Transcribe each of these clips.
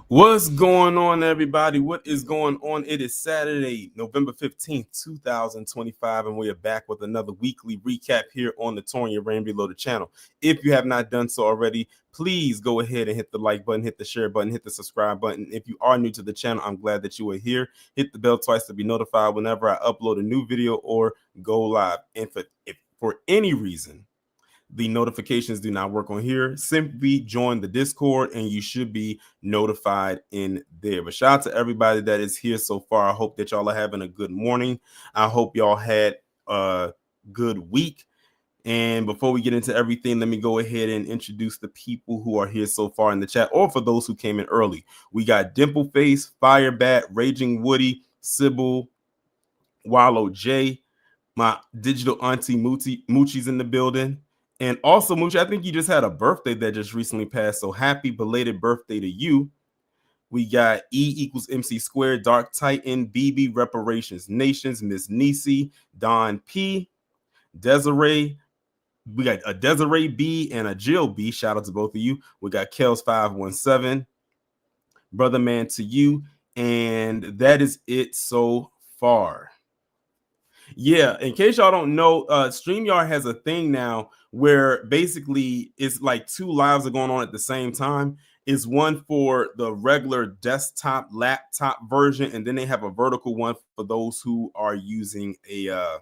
What's going on, everybody? What is going on? It is Saturday, November 15th, 2025, and we are back with another weekly recap here on the Tonya Rain Reloaded channel. If you have not done so already, please go ahead and hit the like button, hit the share button, hit the subscribe button. If you are new to the channel, I'm glad that you are here. Hit the bell twice to be notified whenever I upload a new video or go live. And if for any reason the notifications do not work on here, simply join the Discord and you should be notified in there. But shout out to everybody that is here so far. I hope that y'all are having a good morning. I hope y'all had a good week. And before we get into everything, let me go ahead and introduce the people who are here so far in the chat, or for those who came in early. We got Dimpleface, Firebat, Raging Woody, Sybil, Wallow J, my digital auntie Moochie's in the building. And also, Moochie, I think you just had a birthday that just recently passed. So happy belated birthday to you. We got E equals MC squared, Dark Titan, BB, Reparations Nations, Miss Nisi, Don P, Desiree. We got a Desiree B and a Jill B. Shout out to both of you. We got Kels 517, Brother Man to you. And that is it so far. Yeah, in case y'all don't know, StreamYard has a thing now where basically it's like two lives are going on at the same time. It's one for the regular desktop laptop version, and then they have a vertical one for those who are using a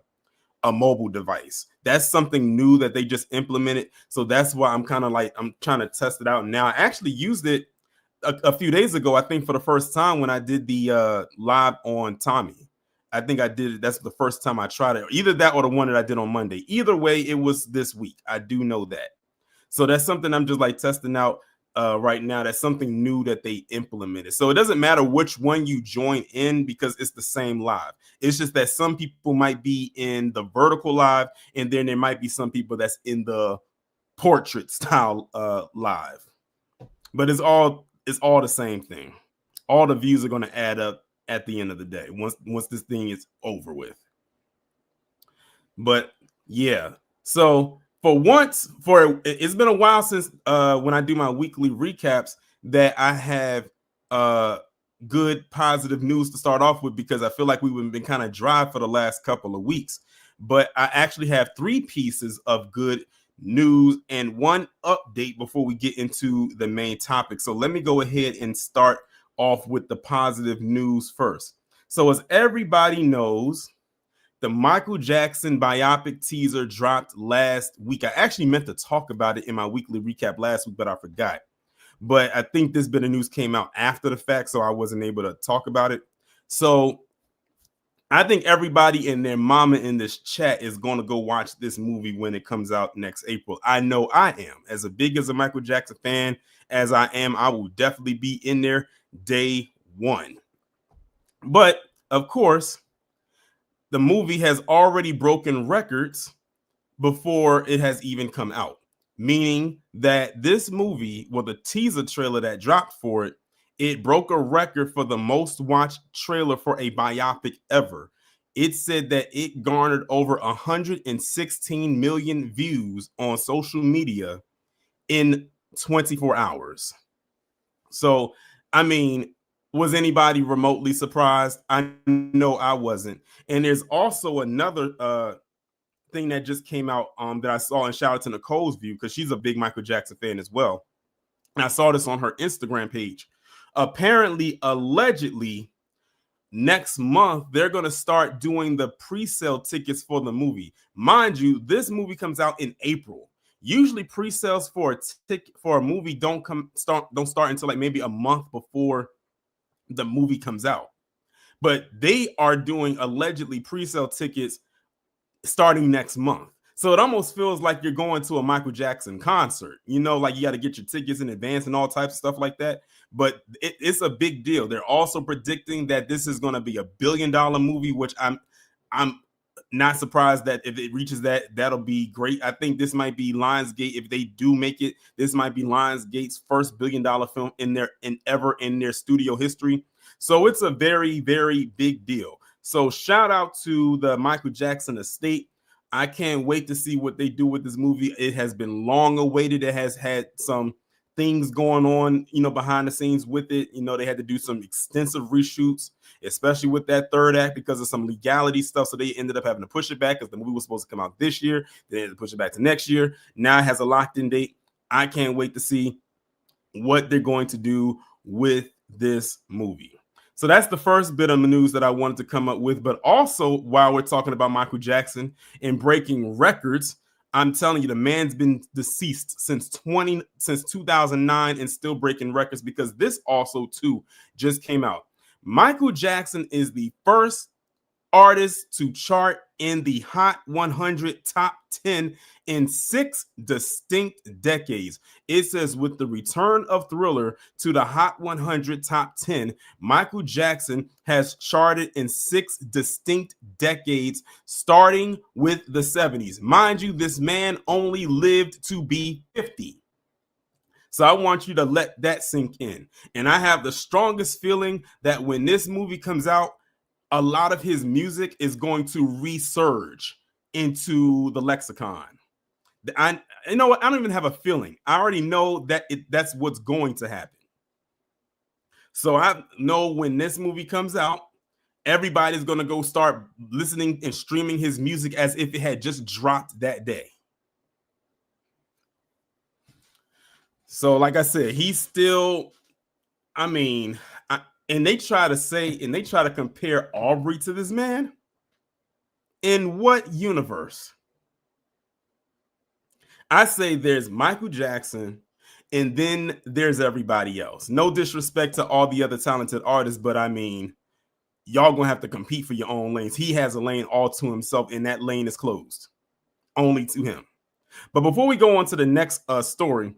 mobile device. That's something new that they just implemented. So that's why I'm kind of like, I'm trying to test it out now. I actually used it a few days ago, I think, for the first time when I did the live on Tommy. I think I did it. That's the first time I tried it. Either that or the one that I did on Monday. Either way, it was this week. I do know that. So that's something I'm just like testing out right now. That's something new that they implemented. So it doesn't matter which one you join in because it's the same live. It's just that some people might be in the vertical live, and then there might be some people that's in the portrait style live. But it's all the same thing. All the views are going to add up at the end of the day once this thing is over with. But yeah, so for once, it's been a while since when I do my weekly recaps that I have good positive news to start off with, because I feel like we've been kind of dry for the last couple of weeks. But I actually have three pieces of good news and one update before we get into the main topic. So let me go ahead and start off with the positive news first. So as everybody knows, the Michael Jackson biopic teaser dropped last week. I actually meant to talk about it in my weekly recap last week, but I forgot. But I think this bit of news came out after the fact, so I wasn't able to talk about it. So I think everybody and their mama in this chat is going to go watch this movie when it comes out next April. I know I am. As big as a Michael Jackson fan as I am, I will definitely be in there day one. But of course, the movie has already broken records before it has even come out, meaning that this movie, well, the teaser trailer that dropped for it, it broke a record for the most watched trailer for a biopic ever. It said that it garnered over 116 million views on social media in 24 hours. So, I mean, was anybody remotely surprised? I know I wasn't. And there's also another thing that just came out that I saw, and shout out to Nicole's view because she's a big Michael Jackson fan as well. And I saw this on her Instagram page. Apparently, allegedly, next month they're going to start doing the pre-sale tickets for the movie. Mind you, this movie comes out in April. Usually pre-sales for a movie don't start until like maybe a month before the movie comes out. But they are doing allegedly pre-sale tickets starting next month. So it almost feels like you're going to a Michael Jackson concert, you know, like you got to get your tickets in advance and all types of stuff like that. But it's a big deal. They're also predicting that this is going to be $1 billion movie, which I'm not surprised that if it reaches that, that'll be great. I think this might be Lionsgate. If they do make it, this might be Lionsgate's first $1 billion film in their studio history. So it's a very, very big deal. So shout out to the Michael Jackson estate. I can't wait to see what they do with this movie. It has been long awaited. It has had some things going on, behind the scenes with it. They had to do some extensive reshoots, especially with that third act because of some legality stuff. So they ended up having to push it back because the movie was supposed to come out this year. They had to push it back to next year. Now it has a locked in date. I can't wait to see what they're going to do with this movie. So that's the first bit of the news that I wanted to come up with. But also, while we're talking about Michael Jackson and breaking records, I'm telling you, the man's been deceased since 2009 and still breaking records, because this also too just came out. Michael Jackson is the first artist to chart in the Hot 100 top 10 in 6 distinct decades. It says, with the return of Thriller to the Hot 100 top 10, Michael Jackson has charted in 6 distinct decades, starting with the 70s. Mind you, this man only lived to be 50. So I want you to let that sink in. And I have the strongest feeling that when this movie comes out, a lot of his music is going to resurge into the lexicon. You know what? I don't even have a feeling. I already know that that's what's going to happen. So I know when this movie comes out, everybody's going to go start listening and streaming his music as if it had just dropped that day. So like I said, he's still, and they try to compare Aubrey to this man. In what universe? I say there's Michael Jackson, and then there's everybody else. No disrespect to all the other talented artists, but y'all gonna have to compete for your own lanes. He has a lane all to himself, and that lane is closed only to him. But before we go on to the next story,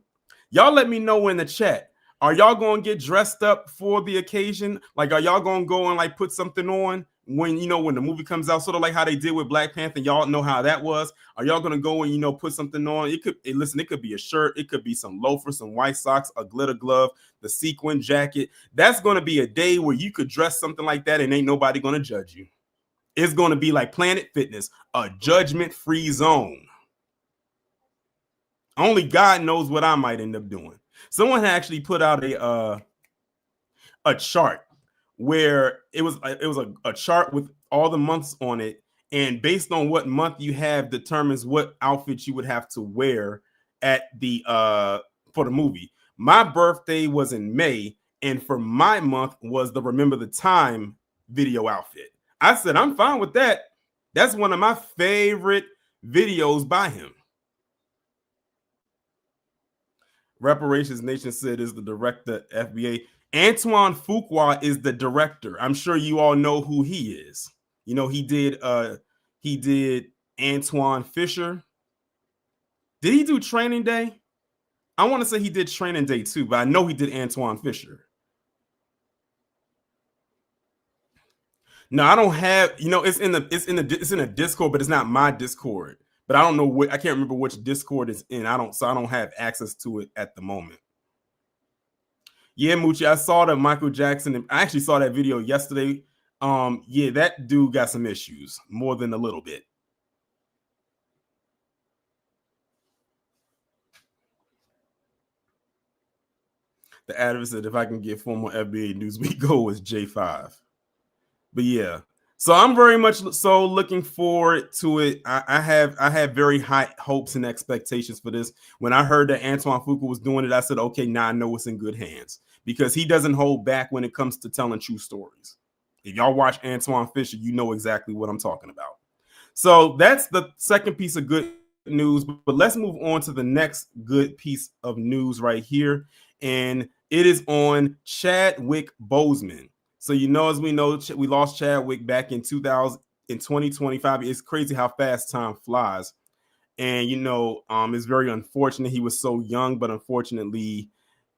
y'all let me know in the chat. Are y'all going to get dressed up for the occasion? Like, are y'all going to go and like put something on when the movie comes out, sort of like how they did with Black Panther? Y'all know how that was. Are y'all going to go and, put something on? It could be a shirt. It could be some loafers, some white socks, a glitter glove, the sequin jacket. That's going to be a day where you could dress something like that and ain't nobody going to judge you. It's going to be like Planet Fitness, a judgment-free zone. Only God knows what I might end up doing. Someone actually put out a chart where it was a chart with all the months on it, and based on what month you have determines what outfit you would have to wear at the for the movie. My birthday was in May, and for my month was the Remember the Time video outfit. I said I'm fine with that. That's one of my favorite videos by him. Reparations Nation said is the director, FBA. Antoine Fuqua is the director. I'm sure you all know who he is. He did Antoine Fisher. Did he do Training Day? I want to say he did Training Day too, but I know he did Antoine Fisher. No, I don't have, it's in a Discord, but it's not my Discord. But I don't know I can't remember which Discord it's in. I don't have access to it at the moment. Yeah, Moochie, I saw that Michael Jackson. I actually saw that video yesterday. Yeah, that dude got some issues, more than a little bit. The advocate said, if I can get formal FBA news, we go as J5. But yeah. So I'm very much so looking forward to it. I have very high hopes and expectations for this. When I heard that Antoine Fuqua was doing it, I said, okay, now I know it's in good hands, because he doesn't hold back when it comes to telling true stories. If y'all watch Antoine Fisher, you know exactly what I'm talking about. So that's the second piece of good news. But let's move on to the next good piece of news right here. And it is on Chadwick Boseman. So, as we know, we lost Chadwick back in 2025. It's crazy how fast time flies. And, it's very unfortunate. He was so young, but unfortunately,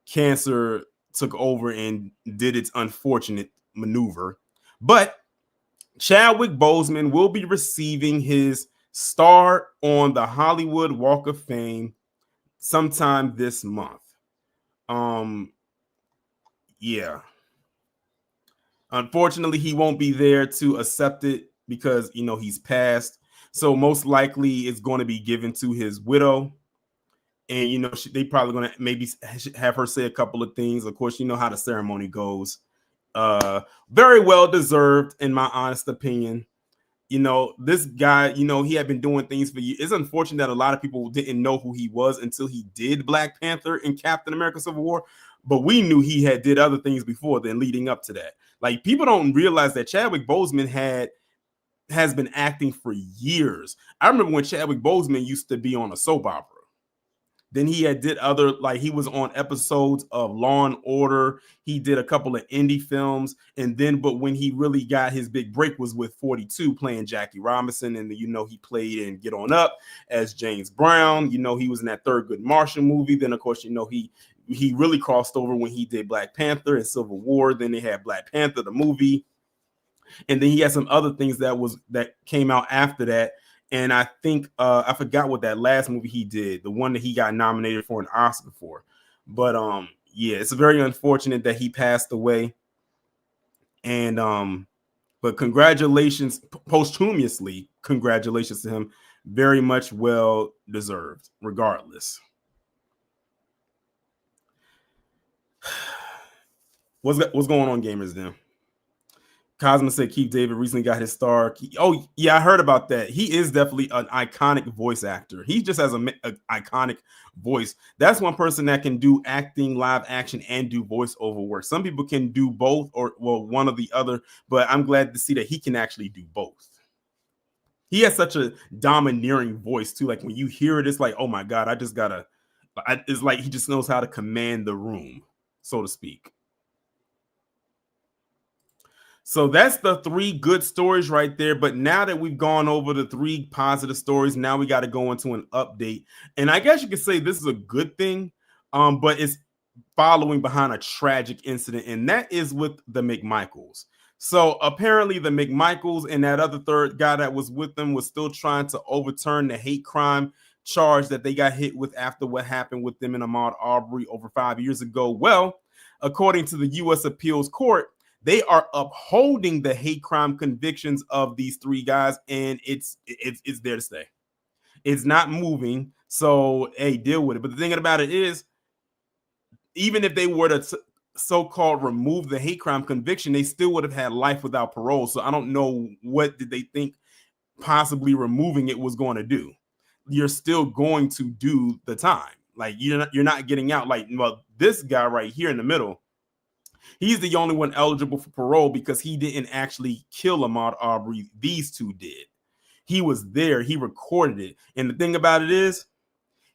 cancer took over and did its unfortunate maneuver. But Chadwick Boseman will be receiving his star on the Hollywood Walk of Fame sometime this month. Yeah. Unfortunately, he won't be there to accept it because, he's passed. So most likely it's going to be given to his widow. And you know, they probably gonna maybe have her say a couple of things. Of course, you know how the ceremony goes. Very well deserved, in my honest opinion. You know, this guy, you know, he had been doing things for years. It's unfortunate that a lot of people didn't know who he was until he did Black Panther and Captain America Civil War. But we knew he had did other things before then leading up to that. Like, people don't realize that Chadwick Boseman has been acting for years. I remember when Chadwick Boseman used to be on a soap opera. Then he had did other, like he was on episodes of Law and Order. He did a couple of indie films. And then, but when he really got his big break was with 42 playing Jackie Robinson. And you know, he played in Get On Up as James Brown. You know, he was in that Thurgood Marshall movie. Then of course, you know, he really crossed over when he did Black Panther and Civil War. Then they had Black Panther, the movie. And then he had some other things that came out after that. And I think I forgot what that last movie he did, the one that he got nominated for an Oscar for. But yeah, it's very unfortunate that he passed away. And but congratulations, posthumously, congratulations to him. Very much well deserved, regardless. What's going on, gamers? Then Cosmo said Keith David recently got his star. Oh, yeah, I heard about that. He is definitely an iconic voice actor. He just has an iconic voice. That's one person that can do acting, live action, and do voiceover work. Some people can do both, or well, one or the other, but I'm glad to see that he can actually do both. He has such a domineering voice, too. Like, when you hear it, it's like, oh my God, it's like he just knows how to command the room, so to speak. So that's the 3 good stories right there. But now that we've gone over the 3 positive stories, now we got to go into an update. And I guess you could say this is a good thing, but it's following behind a tragic incident, and that is with the McMichaels. So apparently the McMichaels and that other third guy that was with them was still trying to overturn the hate crime charge that they got hit with after what happened with them in Ahmaud Arbery over 5 years ago. Well, according to the U.S. Appeals Court, they are upholding the hate crime convictions of these 3 guys, and it's there to stay. It's not moving. So, hey, deal with it. But the thing about it is, even if they were to so-called remove the hate crime conviction, they still would have had life without parole. So I don't know what did they think possibly removing it was going to do. You're still going to do the time. Like, you're not getting out. Like, well, this guy right here in the middle, he's the only one eligible for parole because he didn't actually kill Ahmaud Arbery. These 2 did. He was there. He recorded it. And the thing about it is,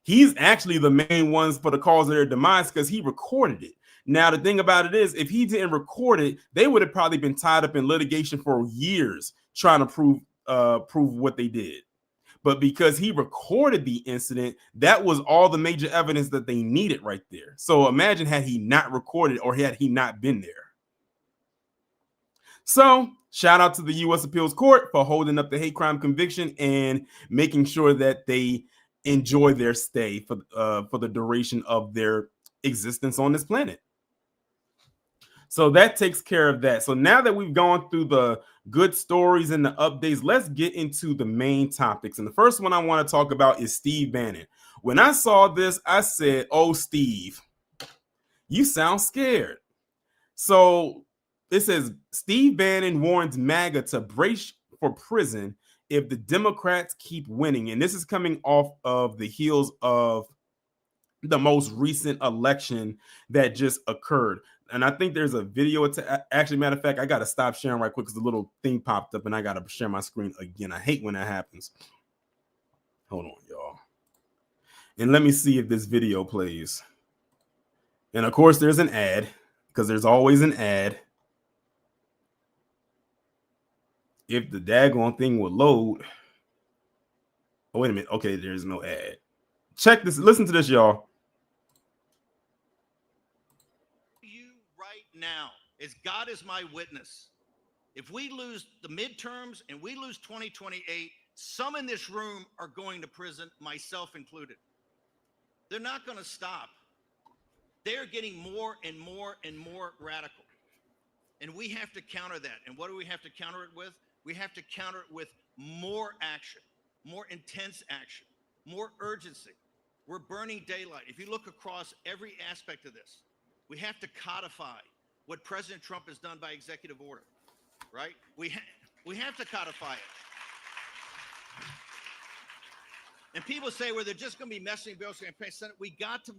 he's actually the main ones for the cause of their demise because he recorded it. Now, the thing about it is, if he didn't record it, they would have probably been tied up in litigation for years trying to prove what they did. But because he recorded the incident, that was all the major evidence that they needed right there. So imagine had he not recorded or had he not been there. So shout out to the U.S. Appeals Court for holding up the hate crime conviction and making sure that they enjoy their stay for the duration of their existence on this planet. So that takes care of that. So now that we've gone through the good stories and the updates, let's get into the main topics. And the first one I want to talk about is Steve Bannon. When I saw this, I said, oh, Steve, you sound scared. So it says Steve Bannon warns MAGA to brace for prison if the Democrats keep winning. And this is coming off of the heels of the most recent election that just occurred. And I think there's a video actually, matter of fact, I got to stop sharing right quick because the little thing popped up and I got to share my screen again. I hate when that happens. Hold on, y'all. And let me see if this video plays. And of course, there's an ad because there's always an ad. If the daggone thing will load. Oh, wait a minute. Okay, there's no ad. Check this. Listen to this, y'all. You right now, as God is my witness, if we lose the midterms and we lose 2028, some in this room are going to prison, myself included. They're not going to stop. They're getting more and more and more radical. And we have to counter that. And what do we have to counter it with? We have to counter it with more action, more intense action, more urgency. We're burning daylight. If you look across every aspect of this, we have to codify what President Trump has done by executive order, right? We have to codify it. And people say, well, they're just going to be messing bills and pay Senate. We got to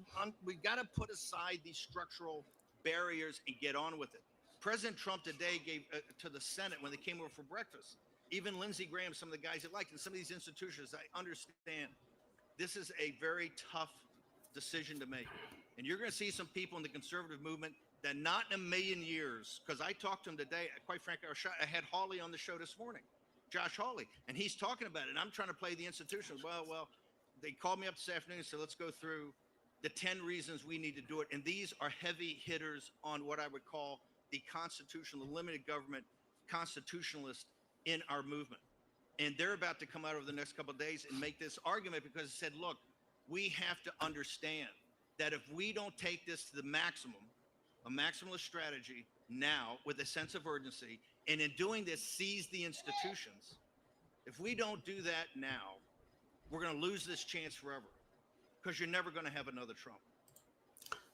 put aside these structural barriers and get on with it. President Trump today gave to the Senate when they came over for breakfast. Even Lindsey Graham, some of the guys he liked, and some of these institutions, I understand this is a very tough decision to make. And you're going to see some people in the conservative movement that not in a million years, because I talked to him today, quite frankly, I had Hawley on the show this morning, Josh Hawley, and he's talking about it. And I'm trying to play the institutions. Well, they called me up this afternoon and said, let's go through the 10 reasons we need to do it. And these are heavy hitters on what I would call the constitutional, the limited government constitutionalist in our movement. And they're about to come out over the next couple of days and make this argument because it said, look, we have to understand that if we don't take this to the maximum, a maximalist strategy now with a sense of urgency, and in doing this, seize the institutions, if we don't do that now, we're going to lose this chance forever because you're never going to have another Trump.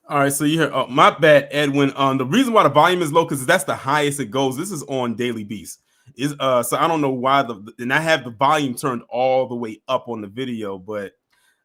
All right, so you hear, oh, my bad, Edwin. The reason why the volume is low because that's the highest it goes. This is on Daily Beast. So I don't know why and I have the volume turned all the way up on the video, but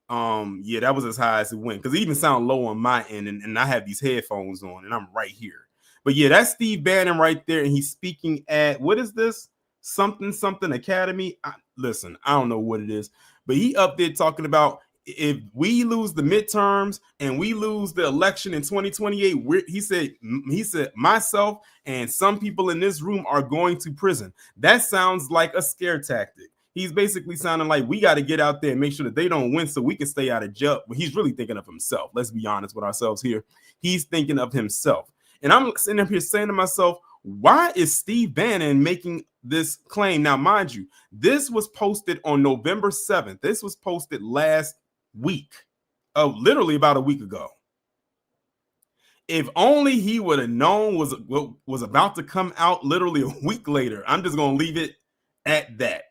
yeah, that was as high as it went because it even sound low on my end, and I have these headphones on and I'm right here. But yeah, that's Steve Bannon right there, and he's speaking at, what is this? Something Academy. Listen, I don't know what it is, but he up there talking about if we lose the midterms and we lose the election in 2028, he said myself and some people in this room are going to prison. That sounds like a scare tactic. He's basically sounding like we got to get out there and make sure that they don't win so we can stay out of jail. But he's really thinking of himself. Let's be honest with ourselves here. He's thinking of himself. And I'm sitting up here saying to myself, why is Steve Bannon making this claim? Now, mind you, this was posted on November 7th. This was posted last week, literally about a week ago. If only he would have known what was about to come out literally a week later. I'm just going to leave it at that.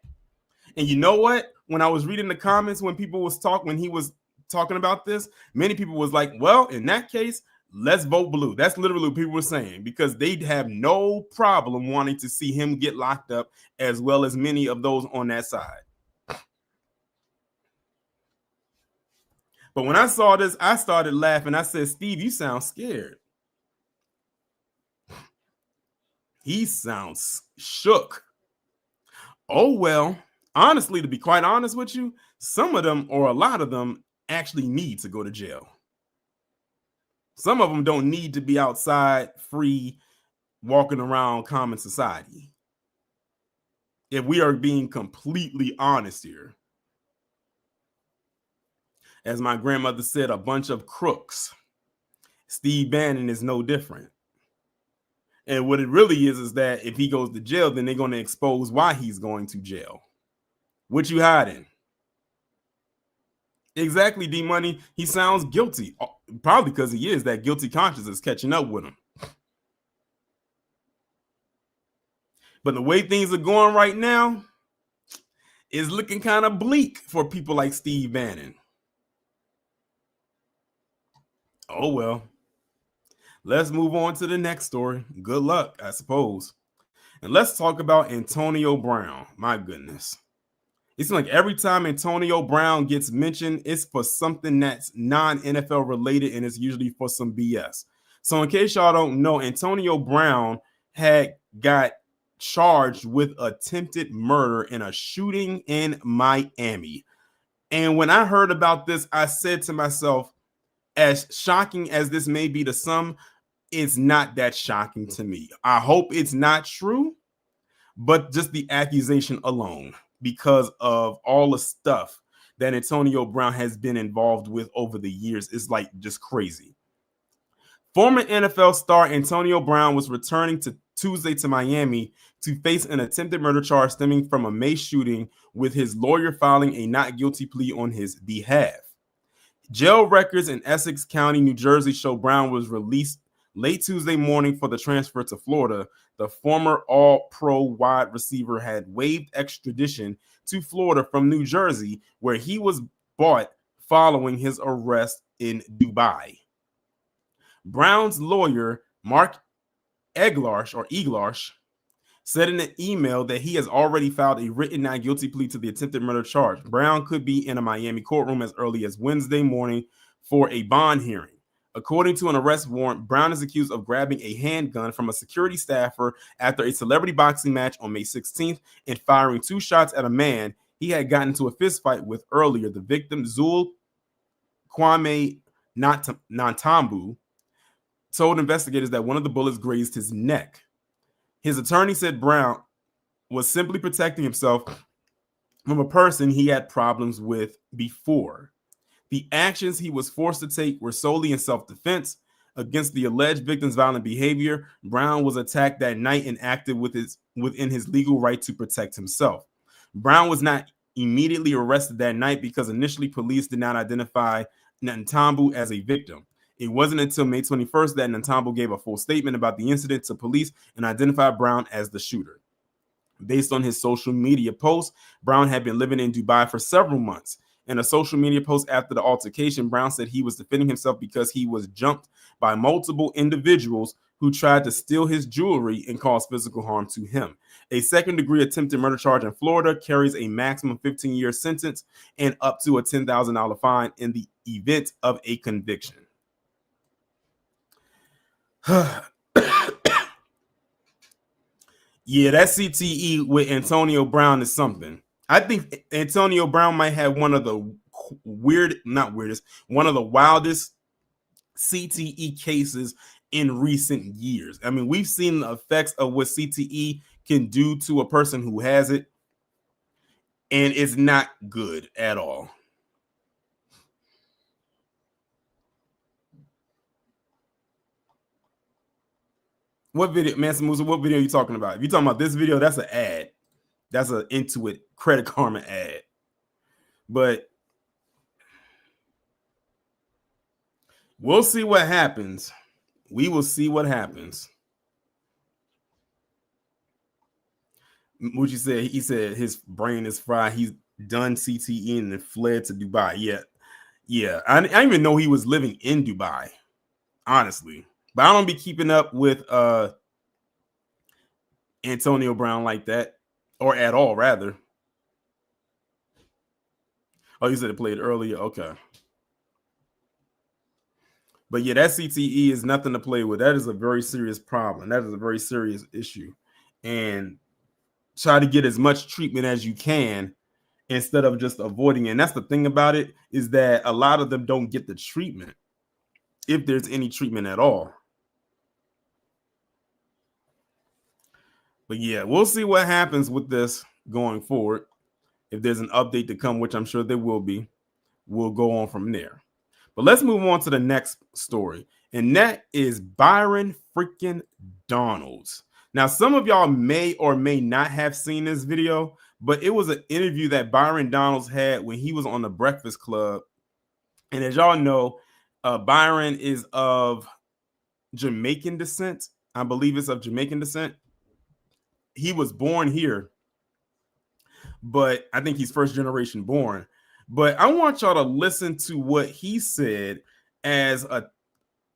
And you know what? When I was reading the comments, when he was talking about this, many people was like, well, in that case, let's vote blue. That's literally what people were saying because they'd have no problem wanting to see him get locked up as well as many of those on that side. But when I saw this, I started laughing. I said, Steve, you sound scared. He sounds shook. Oh, well, honestly, to be quite honest with you, some of them or a lot of them actually need to go to jail. Some of them don't need to be outside free, walking around common society. If we are being completely honest here. As my grandmother said, a bunch of crooks. Steve Bannon is no different. And what it really is that if he goes to jail, then they're going to expose why he's going to jail. What you hiding? Exactly, D-Money. He sounds guilty. Probably because he is. That guilty conscience is catching up with him. But the way things are going right now is looking kind of bleak for people like Steve Bannon. Oh, well. Let's move on to the next story. Good luck, I suppose. And let's talk about Antonio Brown. My goodness. It seems like every time Antonio Brown gets mentioned, it's for something that's non-NFL related, and it's usually for some BS. So in case y'all don't know, Antonio Brown had got charged with attempted murder in a shooting in Miami. And when I heard about this, I said to myself, as shocking as this may be to some, it's not that shocking to me. I hope it's not true, but just the accusation alone, because of all the stuff that Antonio Brown has been involved with over the years, is like just crazy. Former NFL star Antonio Brown was returning to Tuesday to Miami to face an attempted murder charge stemming from a May shooting, with his lawyer filing a not guilty plea on his behalf. Jail records in Essex County, New Jersey show Brown was released late Tuesday morning for the transfer to Florida. The former All-Pro wide receiver had waived extradition to Florida from New Jersey, where he was bought following his arrest in Dubai. Brown's lawyer, Mark Eglarsh, said in an email that he has already filed a written not guilty plea to the attempted murder charge. Brown could be in a Miami courtroom as early as Wednesday morning for a bond hearing. According to an arrest warrant, Brown is accused of grabbing a handgun from a security staffer after a celebrity boxing match on May 16th and firing 2 shots at a man he had gotten into a fist fight with earlier. The victim, Zul Kwame Nantambu, told investigators that one of the bullets grazed his neck. His attorney said Brown was simply protecting himself from a person he had problems with before. The actions he was forced to take were solely in self-defense against the alleged victim's violent behavior. Brown was attacked that night and acted within his legal right to protect himself. Brown was not immediately arrested that night because initially police did not identify Nantambu as a victim. It wasn't until May 21st that Nantambu gave a full statement about the incident to police and identified Brown as the shooter. Based on his social media posts, Brown had been living in Dubai for several months. In a social media post after the altercation, Brown said he was defending himself because he was jumped by multiple individuals who tried to steal his jewelry and cause physical harm to him. A second-degree attempted murder charge in Florida carries a maximum 15-year sentence and up to a $10,000 fine in the event of a conviction. Yeah, that CTE with Antonio Brown is something. I think Antonio Brown might have one of the one of the wildest CTE cases in recent years. I mean, we've seen the effects of what CTE can do to a person who has it, and it's not good at all. What video, Mansa Musa, what video are you talking about? If you're talking about this video, that's an ad. That's an Intuit Credit Karma ad. But we'll see what happens. We will see what happens. Mucci said, he said his brain is fried. He's done CTE and fled to Dubai. Yeah. I didn't even know he was living in Dubai, honestly. But I don't be keeping up with Antonio Brown like that, or at all, rather. Oh, you said it played earlier? Okay. But yeah, that CTE is nothing to play with. That is a very serious problem. That is a very serious issue. And try to get as much treatment as you can instead of just avoiding it. And that's the thing about it, is that a lot of them don't get the treatment, if there's any treatment at all. But yeah, we'll see what happens with this going forward. If there's an update to come, which I'm sure there will be, we'll go on from there. But let's move on to the next story. And that is Byron freaking Donalds. Now, some of y'all may or may not have seen this video, but it was an interview that Byron Donalds had when he was on the Breakfast Club. And as y'all know, Byron is of Jamaican descent. I believe it's of Jamaican descent. He was born here, but I think he's first generation born. But I want y'all to listen to what he said on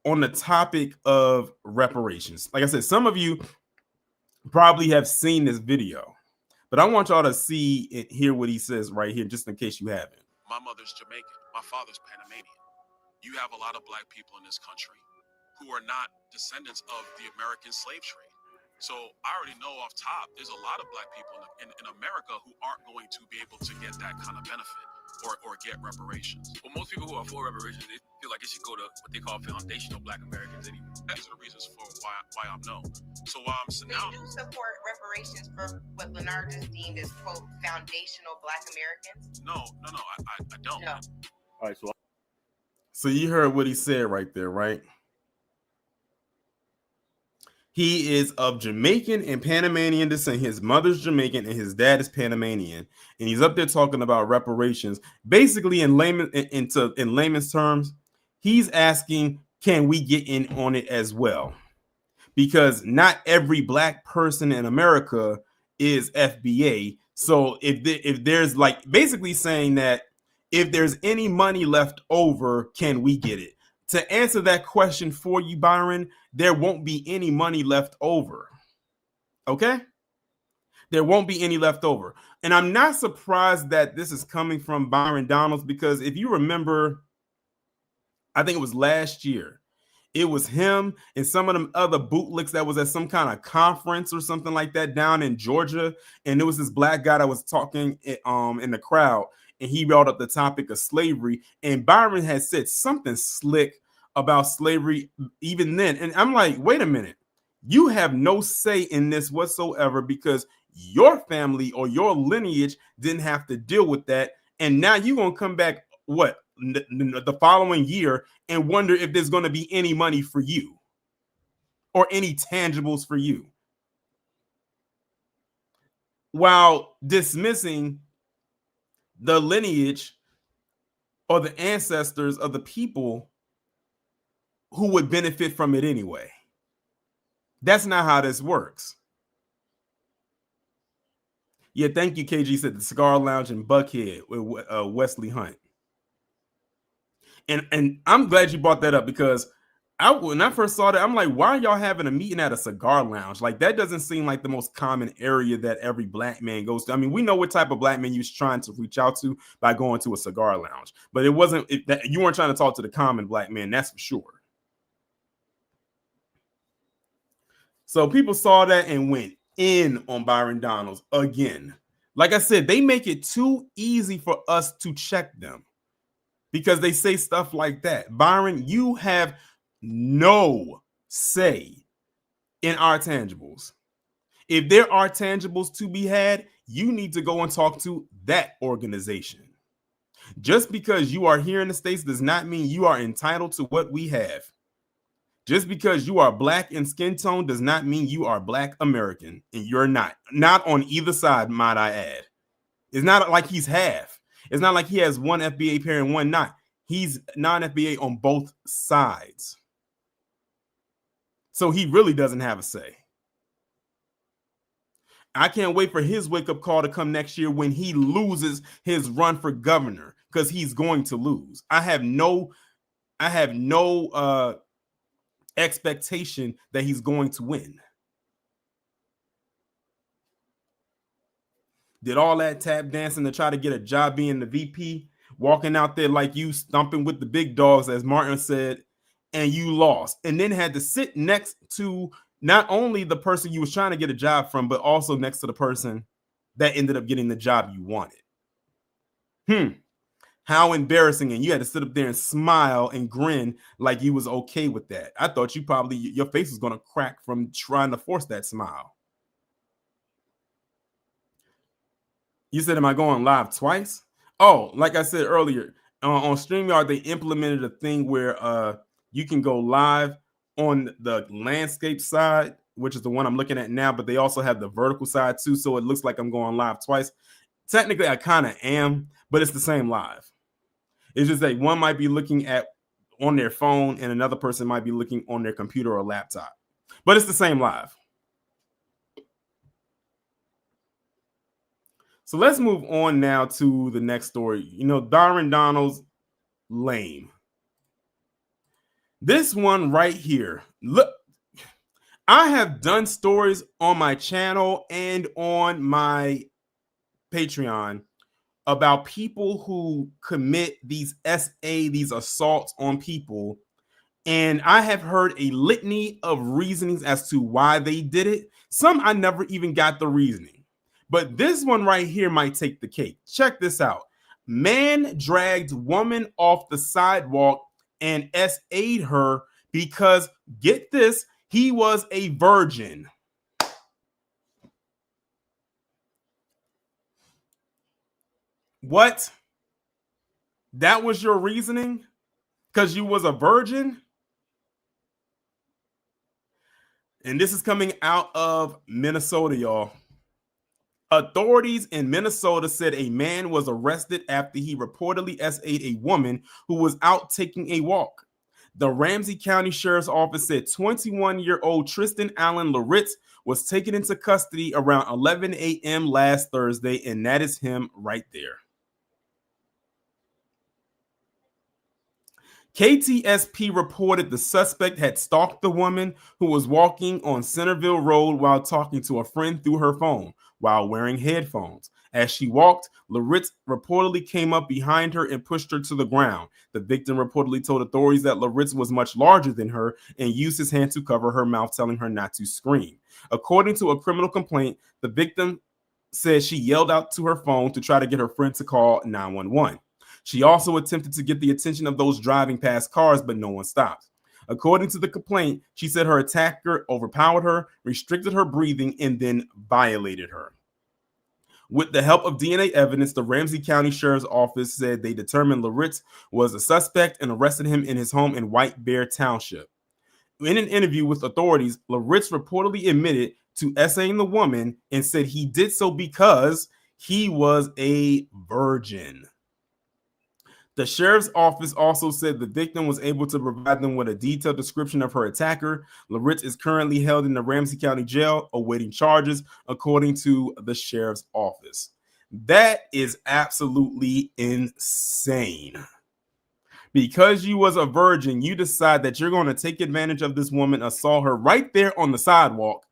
the topic of reparations. Like I said, some of you probably have seen this video, but I want y'all to see and hear what he says right here, just in case you haven't. My mother's Jamaican. My father's Panamanian. You have a lot of black people in this country who are not descendants of the American slave trade. So I already know off top, there's a lot of black people in America who aren't going to be able to get that kind of benefit or get reparations. Well, most people who are for reparations, they feel like it should go to what they call foundational black Americans anyway. That's the reasons for why I'm no. So why I'm now do support reparations for what Leonard just deemed as, quote, foundational black Americans? No, I don't. No. All right, so you heard what he said right there, right? He is of Jamaican and Panamanian descent. His mother's Jamaican and his dad is Panamanian. And he's up there talking about reparations. Basically, in layman's terms, he's asking, can we get in on it as well? Because not every black person in America is FBA. So if there's like basically saying that if there's any money left over, can we get it? To answer that question for you, Byron, there won't be any money left over. Okay? There won't be any left over. And I'm not surprised that this is coming from Byron Donalds, because if you remember, I think it was last year, it was him and some of them other bootlicks that was at some kind of conference or something like that down in Georgia. And there was this black guy that was talking in the crowd, and he brought up the topic of slavery. And Byron had said something slick about slavery even then. And I'm like, wait a minute. You have no say in this whatsoever, because your family or your lineage didn't have to deal with that. And now you're going to come back, what, the following year and wonder if there's going to be any money for you or any tangibles for you, while dismissing the lineage or the ancestors of the people who would benefit from it anyway. That's not how this works. Yeah, thank you, KG said the Cigar Lounge in Buckhead with Wesley Hunt. And I'm glad you brought that up, because when I first saw that, I'm like, why are y'all having a meeting at a cigar lounge? Like, that doesn't seem like the most common area that every black man goes to. I mean, we know what type of black man you're trying to reach out to by going to a cigar lounge, but you weren't trying to talk to the common black man, that's for sure. So people saw that and went in on Byron Donalds again. Like I said, they make it too easy for us to check them, because they say stuff like that. Byron, you have no say in our tangibles. If there are tangibles to be had, you need to go and talk to that organization. Just because you are here in the States does not mean you are entitled to what we have. Just because you are black in skin tone does not mean you are Black American, and you're not. Not on either side, might I add. It's not like he's half. It's not like he has one FBA pair and one not. He's non-FBA on both sides. So he really doesn't have a say. I can't wait for his wake-up call to come next year when he loses his run for governor, because he's going to lose. I have no expectation that he's going to win. Did all that tap dancing to try to get a job being the VP, walking out there like you stomping with the big dogs, as Martin said, and you lost, and then had to sit next to not only the person you was trying to get a job from, but also next to the person that ended up getting the job you wanted. How embarrassing. And you had to sit up there and smile and grin like you was okay with that. I thought your face was going to crack from trying to force that smile. You said, am I going live twice? Oh, like I said earlier, on StreamYard, they implemented a thing where you can go live on the landscape side, which is the one I'm looking at now, but they also have the vertical side too. So it looks like I'm going live twice. Technically, I kind of am, but it's the same live. It's just that one might be looking at on their phone and another person might be looking on their computer or laptop, but it's the same live. So let's move on now to the next story. You know, Byron Donalds, lame. This one right here. Look, I have done stories on my channel and on my Patreon about people who commit these these assaults on people. And I have heard a litany of reasonings as to why they did it. Some I never even got the reasoning. But this one right here might take the cake. Check this out. Man dragged woman off the sidewalk and SA'd her because, get this, he was a virgin. What? That was your reasoning? Because you was a virgin? And this is coming out of Minnesota, y'all. Authorities in Minnesota said a man was arrested after he reportedly SA'd a woman who was out taking a walk. The Ramsey County Sheriff's Office said 21-year-old Tristen Leritz was taken into custody around 11 a.m. last Thursday, and that is him right there. KTSP reported the suspect had stalked the woman who was walking on Centerville Road while talking to a friend through her phone while wearing headphones. As she walked, Leritz reportedly came up behind her and pushed her to the ground. The victim reportedly told authorities that Leritz was much larger than her and used his hand to cover her mouth, telling her not to scream. According to a criminal complaint, the victim said she yelled out to her phone to try to get her friend to call 911. She also attempted to get the attention of those driving past cars, but no one stopped. According to the complaint, she said her attacker overpowered her, restricted her breathing, and then violated her. With the help of DNA evidence, the Ramsey County Sheriff's Office said they determined Leritz was a suspect and arrested him in his home in White Bear Township. In an interview with authorities, Leritz reportedly admitted to essaying the woman and said he did so because he was a virgin. The sheriff's office also said the victim was able to provide them with a detailed description of her attacker. Leritz is currently held in the Ramsey County Jail awaiting charges, according to the sheriff's office. That is absolutely insane. Because you was a virgin, you decide that you're going to take advantage of this woman, assault her right there on the sidewalk.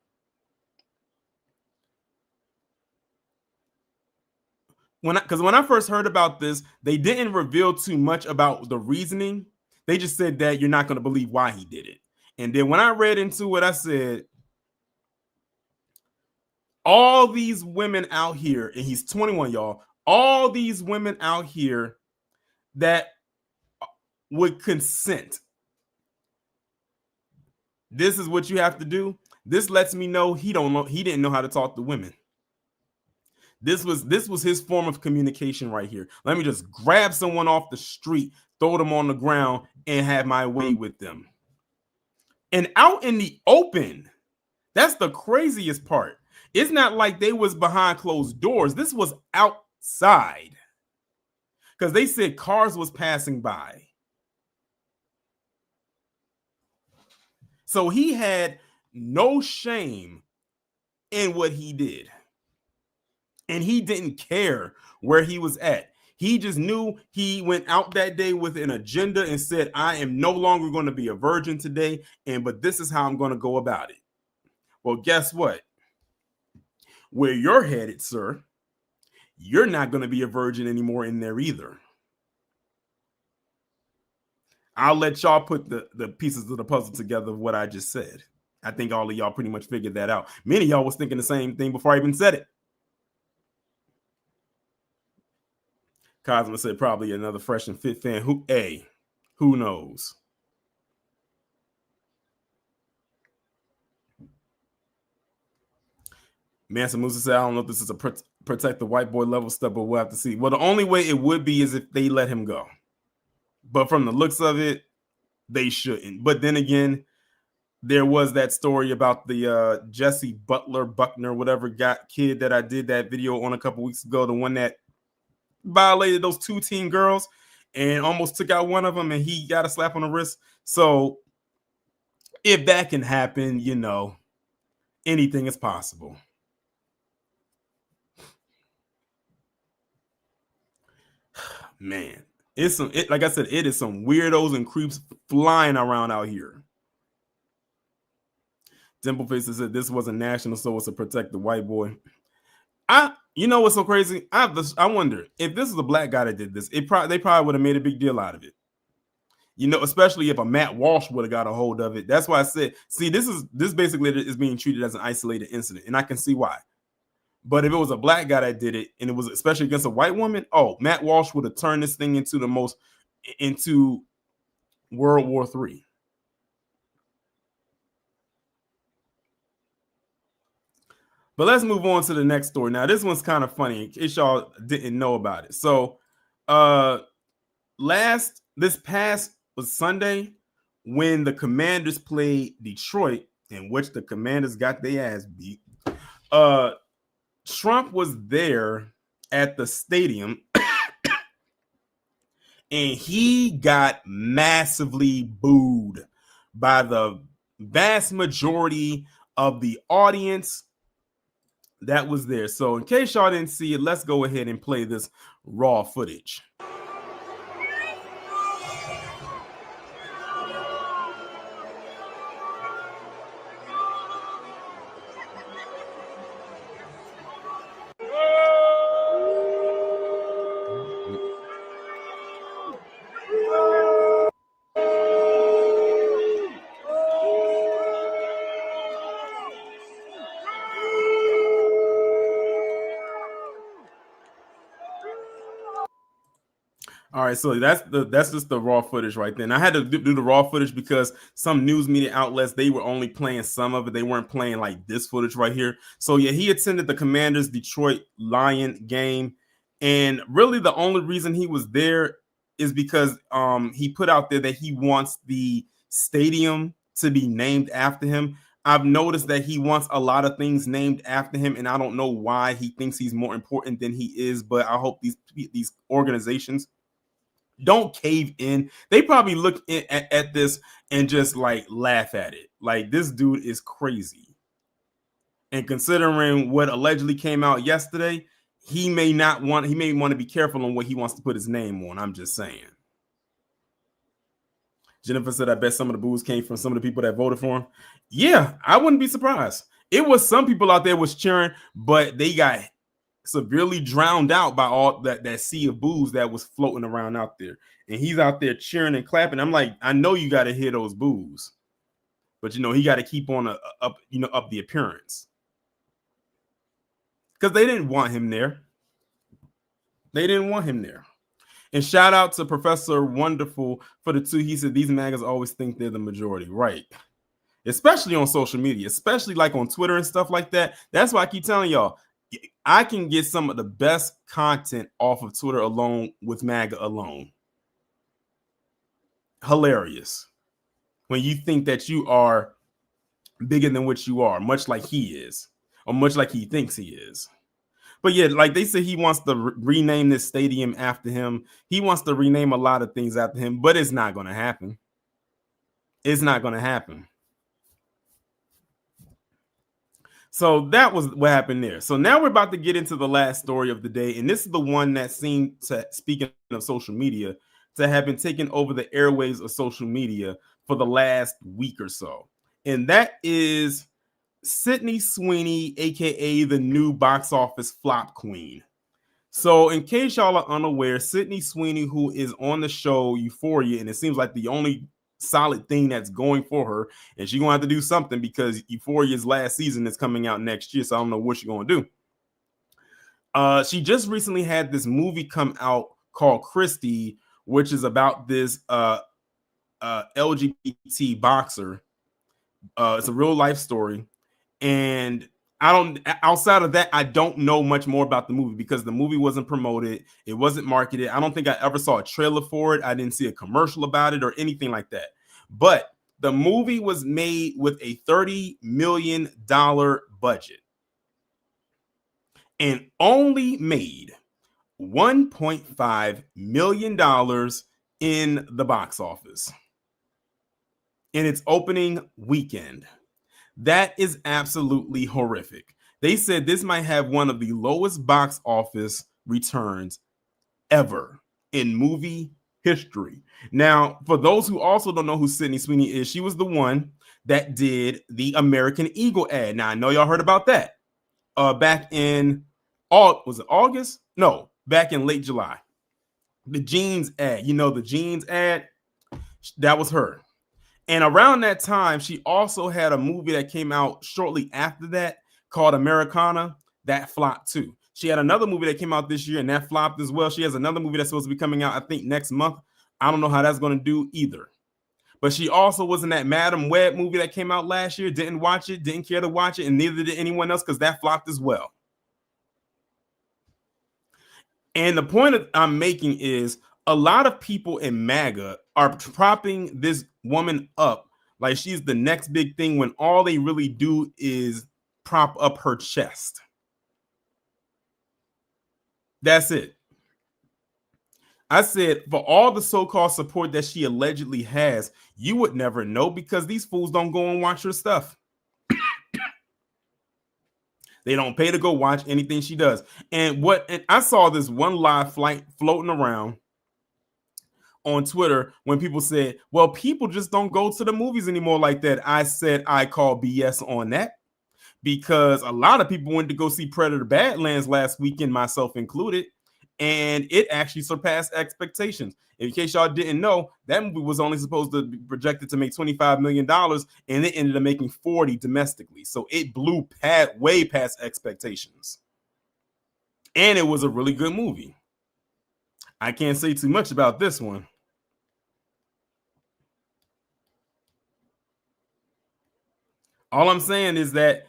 Because when I first heard about this, they didn't reveal too much about the reasoning. They just said that you're not going to believe why he did it. And then when I read into it, I said, all these women out here, and he's 21, y'all, all these women out here that would consent. This is what you have to do. This lets me know he didn't know how to talk to women. This was his form of communication right here. Let me just grab someone off the street, throw them on the ground, and have my way with them. And out in the open, that's the craziest part. It's not like they was behind closed doors. This was outside. Because they said cars was passing by. So he had no shame in what he did. And he didn't care where he was at. He just knew he went out that day with an agenda and said, I am no longer going to be a virgin today, but this is how I'm going to go about it. Well, guess what? Where you're headed, sir, you're not going to be a virgin anymore in there either. I'll let y'all put the pieces of the puzzle together of what I just said. I think all of y'all pretty much figured that out. Many of y'all was thinking the same thing before I even said it. Cosmo said probably another fresh and fit fan. Who knows? Mansa Musa said, I don't know if this is a protect the white boy level step, but we'll have to see. Well, the only way it would be is if they let him go. But from the looks of it, they shouldn't. But then again, there was that story about the Jesse Buckner, whatever kid that I did that video on a couple weeks ago, the one that violated those 2 teen girls and almost took out one of them, and he got a slap on the wrist. So if that can happen, anything is possible. Man, like I said, it is some weirdos and creeps flying around out here. Dimpleface said this wasn't national, so it's to protect the white boy. You know what's so crazy? I wonder if this is a black guy that did this. They probably would have made a big deal out of it. Especially if a Matt Walsh would have got a hold of it. That's why I said, see, this basically is being treated as an isolated incident, and I can see why. But if it was a black guy that did it, and it was especially against a white woman, Matt Walsh would have turned this thing into World War III. But let's move on to the next story. Now, this one's kind of funny in case y'all didn't know about it. So, this past was Sunday when the Commanders played Detroit, in which the Commanders got their ass beat. Trump was there at the stadium, and he got massively booed by the vast majority of the audience that was there. So in case y'all didn't see it, let's go ahead and play this raw footage. All right, so that's just the raw footage right there. And I had to do the raw footage because some news media outlets, they were only playing some of it. They weren't playing like this footage right here. So yeah, he attended the Commanders Detroit Lion game, and really the only reason he was there is because he put out there that he wants the stadium to be named after him. I've noticed that he wants a lot of things named after him, and I don't know why he thinks he's more important than he is. But I hope these organizations don't cave in. They probably look at this and just like laugh at it. Like, this dude is crazy. And considering what allegedly came out yesterday, he may want to be careful on what he wants to put his name on. I'm just saying. Jennifer said, I bet some of the boos came from some of the people that voted for him. Yeah, I wouldn't be surprised. It was some people out there was cheering, but they got severely drowned out by all that sea of boos that was floating around out there. And he's out there cheering and clapping. I'm like, I know you got to hear those boos, but he got to keep on up the appearance, because they didn't want him there. And shout out to Professor Wonderful for the 2. He said these MAGAs always think they're the majority, right? Especially on social media, especially like on Twitter and stuff like that. That's why I keep telling y'all, I can get some of the best content off of Twitter alone with MAGA alone. Hilarious. When you think that you are bigger than what you are, much like he is, or much like he thinks he is. But yeah, like they say, he wants to rename this stadium after him. He wants to rename a lot of things after him, but it's not going to happen. It's not going to happen. So that was what happened there. So now we're about to get into the last story of the day. And this is the one that seemed to, speaking of social media, to have been taking over the airwaves of social media for the last week or so. And that is Sydney Sweeney, aka the new box office flop queen. So in case y'all are unaware, Sydney Sweeney, who is on the show Euphoria, and it seems like the only solid thing that's going for her, and she's gonna have to do something because Euphoria's last season is coming out next year, so I don't know what she's gonna do. She just recently had this movie come out called Christie, which is about this LGBT boxer. It's a real life story. And outside of that, I don't know much more about the movie because the movie wasn't promoted. It wasn't marketed. I don't think I ever saw a trailer for it. I didn't see a commercial about it or anything like that. But the movie was made with a $30 million budget and only made $1.5 million in the box office in its opening weekend. That is absolutely horrific. They said this might have one of the lowest box office returns ever in movie history. Now, for those who also don't know who Sydney Sweeney is, she was the one that did the American Eagle ad. Now, I know y'all heard about that back in, was it August? No, back in late July. The jeans ad, the jeans ad, that was her. And around that time, she also had a movie that came out shortly after that called Americana. That flopped too. She had another movie that came out this year and that flopped as well. She has another movie that's supposed to be coming out, I think, next month. I don't know how that's going to do either. But she also was in that Madam Web movie that came out last year. Didn't watch it, didn't care to watch it, and neither did anyone else because that flopped as well. And the point that I'm making is a lot of people in MAGA are propping this woman up like she's the next big thing when all they really do is prop up her chest. That's it. I said, for all the so-called support that she allegedly has, you would never know because these fools don't go and watch her stuff. They don't pay to go watch anything she does. And I saw this one live flight floating around on Twitter when people said, well, people just don't go to the movies anymore like that. I said, I call BS on that because a lot of people went to go see Predator Badlands last weekend, myself included, and it actually surpassed expectations. In case y'all didn't know, that movie was only supposed to be projected to make $25 million, and it ended up making 40 domestically. So it blew way past expectations. And it was a really good movie. I can't say too much about this one. All I'm saying is that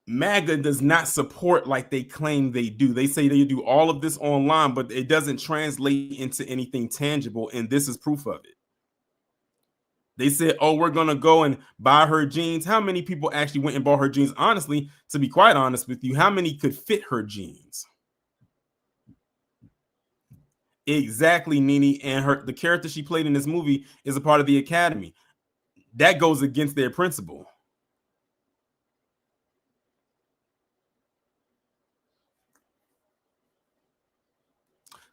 MAGA does not support like they claim they do. They say they do all of this online, but it doesn't translate into anything tangible, and this is proof of it. They said, oh, we're going to go and buy her jeans. How many people actually went and bought her jeans? Honestly, to be quite honest with you, how many could fit her jeans? Exactly, Nene. And the character she played in this movie is a part of the Academy. That goes against their principle.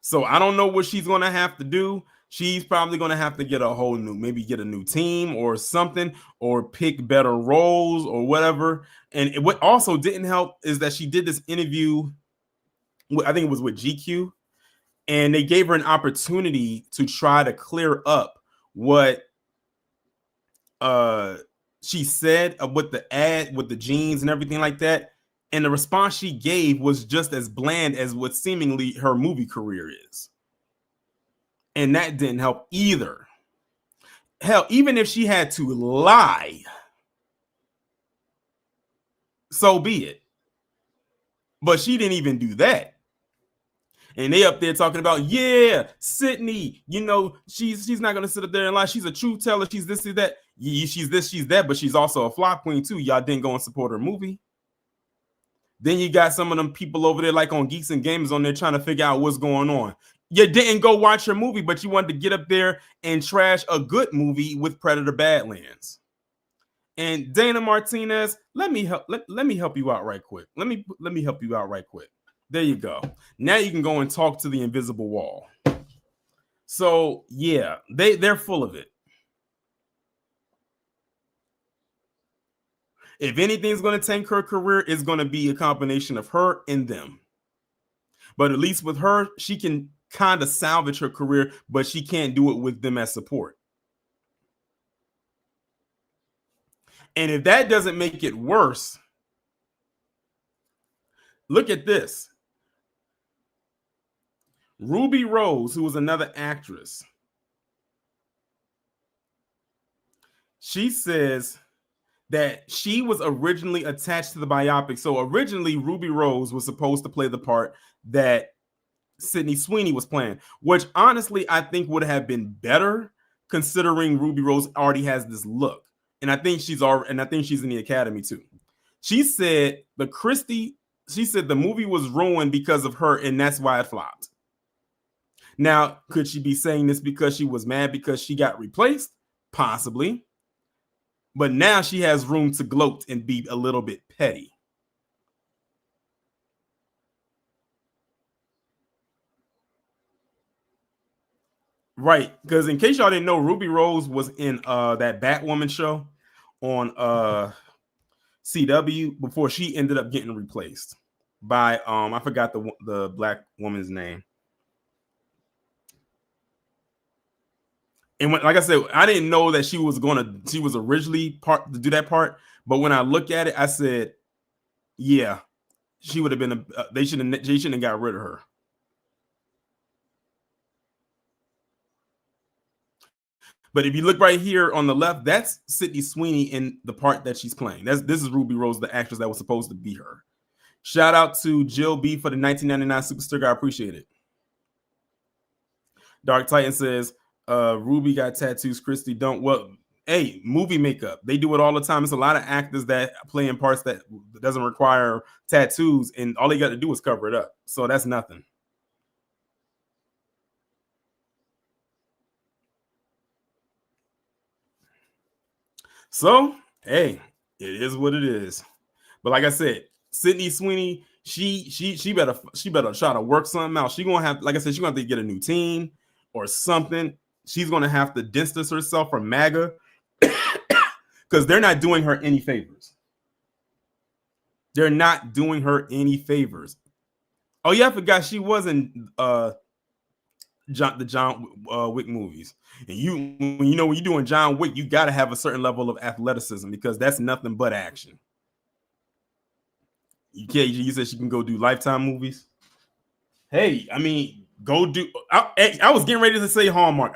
So I don't know what she's going to have to do. She's probably going to have to get maybe get a new team or something, or pick better roles or whatever. And what also didn't help is that she did this interview, I think it was with GQ, and they gave her an opportunity to try to clear up what she said with the ad, with the jeans and everything like that. And the response she gave was just as bland as what seemingly her movie career is. And that didn't help either. Hell, even if she had to lie, so be it. But she didn't even do that. And they up there talking about, yeah, Sydney, you know, she's not going to sit up there and lie. She's a truth teller. She's this, she's that. Yeah, she's this, she's that. But she's also a flop queen, too. Y'all didn't go and support her movie. Then you got some of them people over there like on Geeks and Gamers on there trying to figure out what's going on. You didn't go watch her movie, but you wanted to get up there and trash a good movie with Predator Badlands. And Dana Martinez, let me help you out right quick. Let me help you out right quick. There you go. Now you can go and talk to the invisible wall. So yeah, they're full of it. If anything's going to tank her career, it's going to be a combination of her and them. But at least with her, she can kind of salvage her career, but she can't do it with them as support. And if that doesn't make it worse, look at this. Ruby Rose, who was another actress, she says that she was originally attached to the biopic. So originally, Ruby Rose was supposed to play the part that Sydney Sweeney was playing, which honestly I think would have been better, considering Ruby Rose already has this look, and I think she's in the Academy too. She said the movie was ruined because of her, and that's why it flopped. Now, could she be saying this because she was mad because she got replaced? Possibly. But now she has room to gloat and be a little bit petty. Right, because in case y'all didn't know, Ruby Rose was in that Batwoman show on CW before she ended up getting replaced by I forgot the black woman's name. And like I said, I didn't know that she was originally to do that part. But when I look at it, I said, yeah, she would have been. They shouldn't have got rid of her. But if you look right here on the left, that's Sydney Sweeney in the part that she's playing. This is Ruby Rose, the actress that was supposed to be her. Shout out to Jill B for the 1999 Super Sticker. I appreciate it. Dark Titan says, Ruby got tattoos, Christy don't. Well, hey, movie makeup. They do it all the time. It's a lot of actors that play in parts that doesn't require tattoos, and all they got to do is cover it up. So that's nothing. So, hey, it is what it is. But like I said, Sydney Sweeney, she better try to work something out. She gonna have, like I said, she's gonna have to get a new team or something. She's gonna have to distance herself from MAGA because they're not doing her any favors. They're not doing her any favors. Oh yeah, I forgot she was in the John Wick movies. And when you're doing John Wick, you got to have a certain level of athleticism because that's nothing but action. You said she can go do Lifetime movies. Hey, I mean, Go do. I was getting ready to say Hallmark.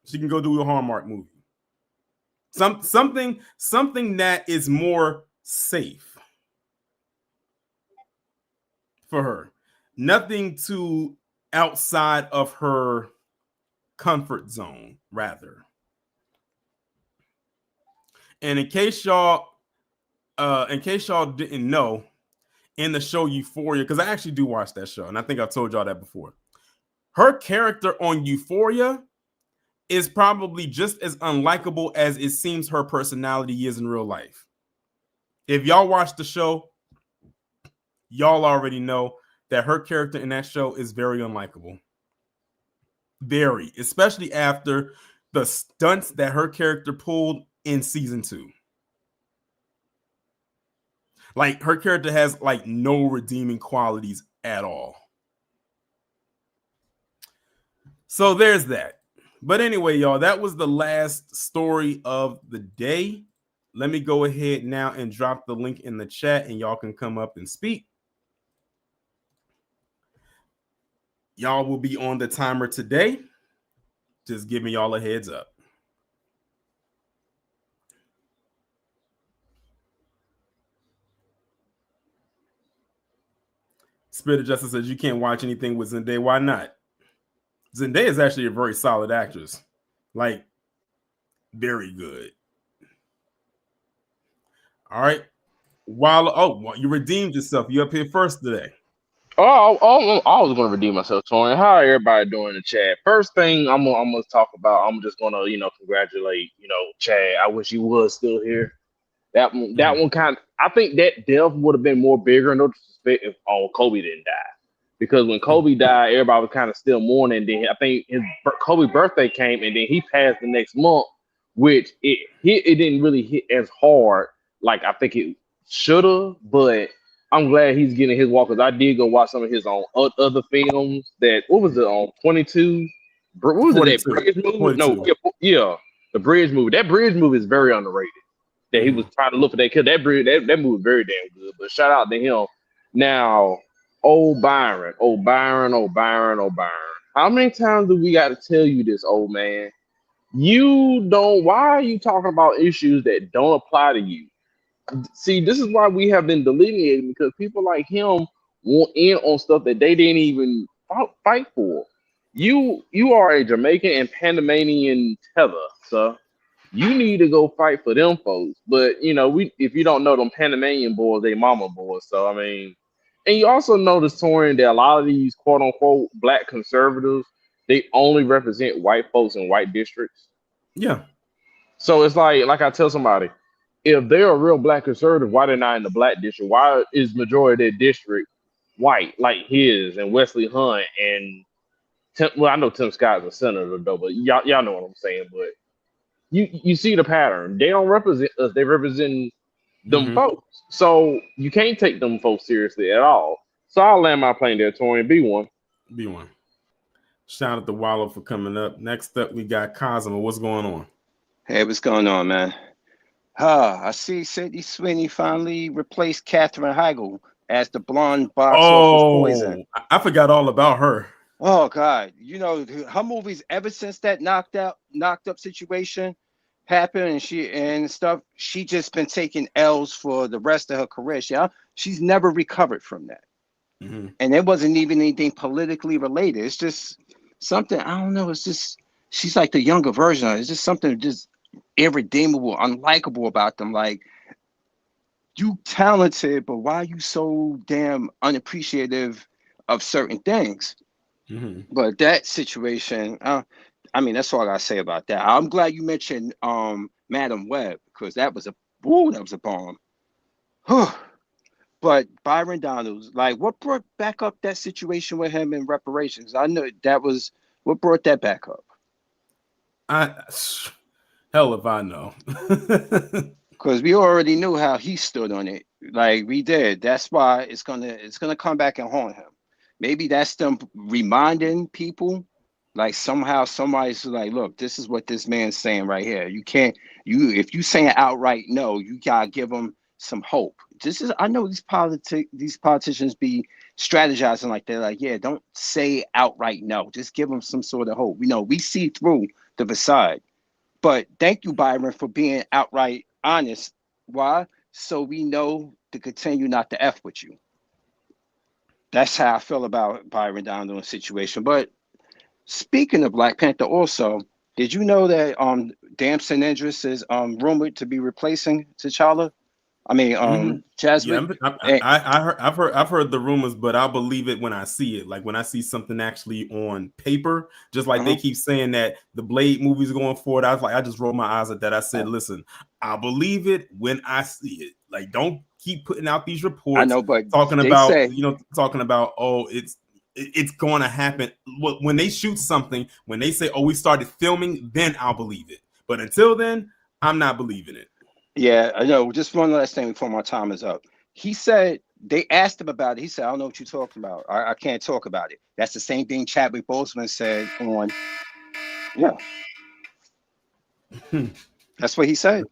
She can go do a Hallmark movie. Something that is more safe for her. Nothing too outside of her comfort zone, rather. And in case y'all didn't know, in the show Euphoria, because I actually do watch that show, and I think I've told y'all that before. Her character on Euphoria is probably just as unlikable as it seems her personality is in real life. If y'all watch the show, y'all already know that her character in that show is very unlikable. Very, especially after the stunts that her character pulled in season 2. Like, her character has like no redeeming qualities at all. So there's that. But anyway, y'all, that was the last story of the day. Let me go ahead now and drop the link in the chat, and y'all can come up and speak. Y'all will be on the timer today. Just giving y'all a heads up. Spirit of Justice says you can't watch anything with Zendaya. Why not? Zendaya is actually a very solid actress. Like, very good. All right. You redeemed yourself. You up here first today. Oh, I was going to redeem myself, Tony. How everybody doing in the chat? First thing I'm gonna talk about. I'm just gonna congratulate Chad. I wish he was still here. That one kind of, I think that death would have been more bigger, no disrespect, if Kobe didn't die. Because when Kobe died, everybody was kind of still mourning. Then I think Kobe's birthday came, and then he passed the next month, which it didn't really hit as hard like I think it should have. But I'm glad he's getting his walk, because I did go watch some of his own other films. What was it on 22? What was 42. It, that Bridge movie? 42. No, the Bridge movie. That Bridge movie is very underrated. That he was trying to look for that kid. That movie is very damn good. But shout out to him. Now, Byron. How many times do we got to tell you this, old man? Why are you talking about issues that don't apply to you? See, this is why we have been delineating, because people like him want in on stuff that they didn't even fight for. You are a Jamaican and Panamanian tether, sir. You need to go fight for them folks. But if you don't know, them Panamanian boys, they mama boys. So I mean, and you also notice, Torian, that a lot of these quote unquote black conservatives, they only represent white folks in white districts. Yeah. So it's like I tell somebody, if they're a real black conservative, why they're not in the black district? Why is majority of their district white, like his and Wesley Hunt and I know Tim Scott's a senator though, but y'all know what I'm saying. But you see the pattern. They don't represent us. They represent them folks. So you can't take them folks seriously at all. So I'll land my plane there, Torian. B1. Shout out to Wallow for coming up. Next up, we got Cosmo. What's going on? Hey, what's going on, man? I see Sydney Sweeney finally replaced Katherine Heigl as the blonde box office poison. I forgot all about her. Oh God, her movies ever since that knocked up situation happened and stuff, she just been taking L's for the rest of her career. She's never recovered from that. And it wasn't even anything politically related. It's just something, I don't know, it's just she's like the younger version of it. It's just something just irredeemable, unlikable about them. Like, you talented, but why are you so damn unappreciative of certain things? But that situation, I mean, that's all I gotta say about that. I'm glad you mentioned Madam Web, because that was a bomb. But Byron Donalds, like, what brought back up that situation with him in reparations? I know that was what brought that back up. Hell if I know. Because we already knew how he stood on it. Like, we did. That's why it's gonna come back and haunt him. Maybe that's them reminding people, like somehow somebody's like, look, this is what this man's saying right here. If you saying outright no, you gotta give him some hope. I know these politicians be strategizing like they're like, yeah, don't say outright no. Just give them some sort of hope. We see through the facade. But thank you, Byron, for being outright honest. Why? So we know to continue not to F with you. That's how I feel about Byron Donalds' situation. But speaking of Black Panther, also, did you know that Damson Idris is rumored to be replacing T'Challa? I mean, Jasmine. Yeah, I've heard the rumors, but I'll believe it when I see it. Like when I see something actually on paper, just like they keep saying that the Blade movie's going forward. I just rolled my eyes at that. I said, listen, I'll believe it when I see it. Like, don't keep putting out these reports. I know, but talking they about say, oh, it's going to happen. When they shoot something, when they say, oh, we started filming, then I'll believe it. But until then, I'm not believing it. Yeah, I know. Just one last thing before my time is up. He said they asked him about it. He said, "I don't know what you're talking about. I can't talk about it." That's the same thing Chadwick Boseman said on. Yeah, that's what he said.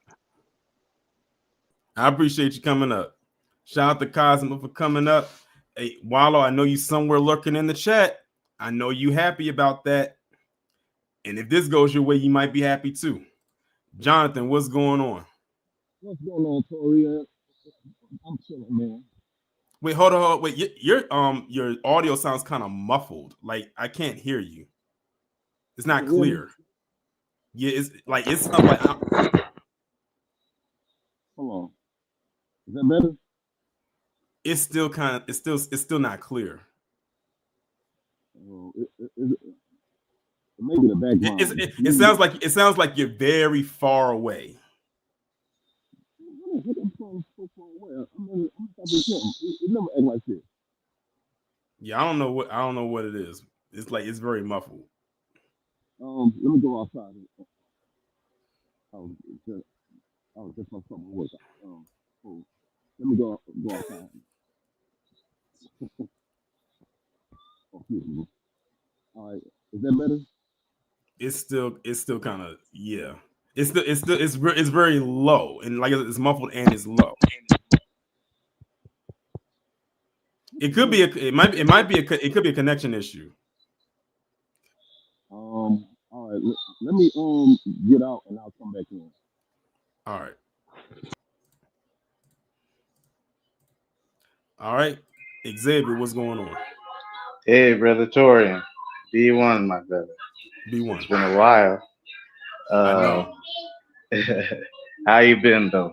I appreciate you coming up. Shout out to Cosmo for coming up. Hey, Wallow, I know you somewhere lurking in the chat. I know you happy about that. And if this goes your way, you might be happy too. Jonathan, what's going on? What's going on, Tori? I'm chilling, man. Wait, hold on. Wait, your audio sounds kind of muffled. Like I can't hear you. It's not clear. Yeah, it's like Hold on. Is that better? It's still not clear. Maybe the background. It sounds like you're very far away. It never act like this. Yeah, I don't know what it is. It's like it's very muffled. Let me go outside. I was just on something work. So let me go outside. All right, is that better? It's still kind of, yeah. It's very low, and like it's muffled and it's low. It could be it could be a connection issue. All right, let me get out and I'll come back in. All right, Xavier, what's going on? Hey, brother Torian, B1, my brother. B1. It's been a while. I know. How you been though?